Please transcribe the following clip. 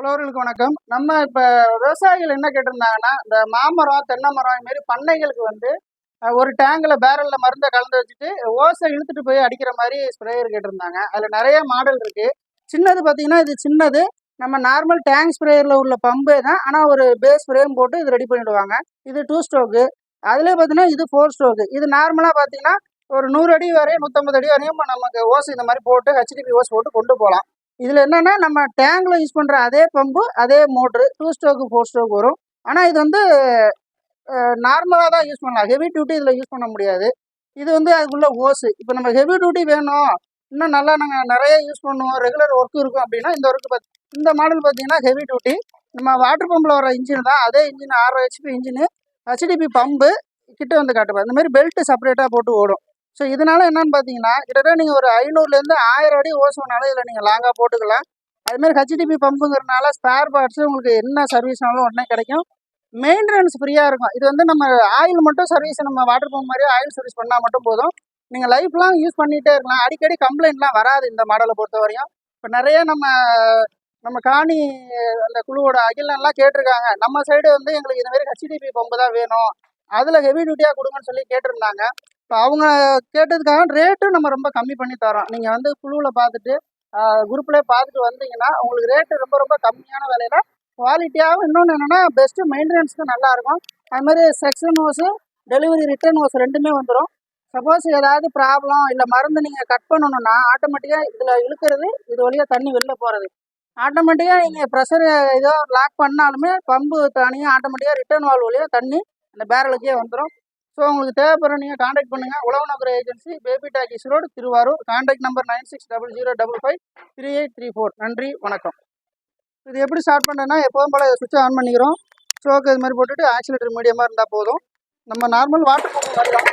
உழவர்களுக்கு வணக்கம். நம்ம இப்ப விவசாயிகள் என்ன கேட்டிருந்தாங்கன்னா, இந்த மாமரம், தென்னை மரம் இது மாரி பண்ணைகளுக்கு வந்து ஒரு டேங்க்ல பேரல்ல மருந்த கலந்து வச்சுட்டு, ஓஸ இழுத்துட்டு போய் அடிக்கிற மாரி ஸ்ப்ரேயர் கேட்டிருந்தாங்க. அதுல நெறைய மாடல் இருக்கு. சின்னது பார்த்தீங்கன்னா, இது சின்னது. நம்ம நார்மல் டேங்க் ஸ்ப்ரேயர்ல உள்ள பம்பே தான். ஆனா ஒரு பேஸ் ஃப்ரேம் போட்டு இது ரெடி பண்ணிடுவாங்க. இது 2 ஸ்ட்ரோக்கு. அதிலே பார்த்தீங்கன்னா, இது 4 ஸ்ட்ரோக்கு. இது நார்மலா பார்த்தீங்கன்னா, ஒரு 100 அடி வரை 150 அடி வரையும் நமக்கு ஓஸ் இந்த மாரி போட்டு ஹெச்டிபி ஓஸ் போட்டு கொண்டு போலாம். இதுல என்னன்னா, நம்ம டேங்க்ல யூஸ் பண்ற அதே பம்பு, அதே மோட்டரு 2 ஸ்ட்ரோக், 4 ஸ்ட்ரோக் வரும். ஆனா இது வந்து நார்மலா தான் யூஸ் பண்ணலாம். ஹெவி டியூட்டி இதுல யூஸ் பண்ண முடியாது. இது வந்து அதுக்குள்ள ஓஸு. இப்ப நம்ம ஹெவி டியூட்டி வேணும், இன்னும் நல்லா நாங்க நெறைய யூஸ் பண்ணுவோம், ரெகுலர் ஒர்க் இருக்கும் அப்படின்னா, இந்த மாடல் பார்த்தீங்கன்னா ஹெவி டியூட்டி. நம்ம வாட்டர் பம்ப்ல வர இன்ஜின் தான். அதே engine 6 HP engine, HDB pump கிட்ட வந்து காட்டுப்பா. இந்த மாரி பெல்ட் செப்பரேட்டா போட்டு ஓடும். ஸோ இதனால என்னன்னு பார்த்தீங்கன்னா, கிட்டத்தட்ட நீங்க ஒரு 500லேருந்து 1000 அடி ஓஸ் வேணாலும் இதுல நீங்க லாங்கா போட்டுக்கலாம். அதுமாரி ஹெச்டிபி பம்புங்கிறனால ஸ்பேர் பார்ட்ஸ் உங்களுக்கு என்ன சர்வீஸ்னாலும் உடனே கிடைக்கும். மெயின்டெனன்ஸ் ஃப்ரீயா இருக்கும். இது வந்து நம்ம ஆயில் மட்டும் சர்வீஸ் நம்ம வாட்டர் பம்ப் மாதிரியே ஆயில் சர்வீஸ் பண்ணா மட்டும் போதும். நீங்க லைஃப் லாங் யூஸ் பண்ணிட்டே இருக்கலாம். அடிக்கடி கம்ப்ளைண்ட்லாம் வராது இந்த மாடலை பொறுத்தவரையும். இப்போ நிறைய நம்ம நம்ம காணி அந்த குழுவோட அகிலெல்லாம் கேட்டிருக்காங்க. நம்ம சைடு வந்து எங்களுக்கு இந்த மாதிரி ஹெச்டிபி பம்பு தான் வேணும், அதுல ஹெவி டியூட்டியா கொடுங்கன்னு சொல்லி கேட்டிருந்தாங்க. இப்போ அவங்க கேட்டதுக்காக ரேட்டும் நம்ம ரொம்ப கம்மி பண்ணி தரோம். நீங்க வந்து குழுவில் பார்த்துட்டு குரூப்லேயே பார்த்துட்டு வந்தீங்கன்னா உங்களுக்கு ரேட்டு ரொம்ப ரொம்ப கம்மியான விலையில குவாலிட்டியாகவும், இன்னொன்று என்னென்னா பெஸ்ட்டு மெயின்டெனன்ஸுக்கு நல்லாயிருக்கும். அதுமாதிரி section hose, delivery return hose ரெண்டுமே வந்துடும். சப்போஸ் ஏதாவது ப்ராப்ளம் இல்லை மருந்து நீங்கள் கட் பண்ணணும்னா ஆட்டோமேட்டிக்காக இதில் இழுக்கிறது, இது வழியாக தண்ணி வெளில போகிறது. ஆட்டோமேட்டிக்காக நீங்கள் ப்ரெஷர் ஏதோ லாக் பண்ணாலுமே பம்பு தனியாக ஆட்டோமேட்டிக்காக ரிட்டர்ன் வால்வ் வழியாக தண்ணி அந்த பேரலுக்கே வந்துடும். ஸோ உங்களுக்கு தேவைப்படுற நீங்கள் காண்டாக்ட் பண்ணுங்கள். உழவு நகர agency, baby talkies road, Thiruvarur. Contact number 9600553834. நன்றி, வணக்கம். இது எப்படி ஸ்டார்ட் பண்ணுறேன்னா, எப்போதும் போல் சுவிட்சை ஆன் பண்ணிக்கிறோம். ஸ்ட்ரோக் இது மாதிரி போட்டுட்டு ஆக்சிலேட்டர் மீடியமாக இருந்தால் போதும். நம்ம நார்மல் வாட்டர் பம்பு மாதிரி தான்.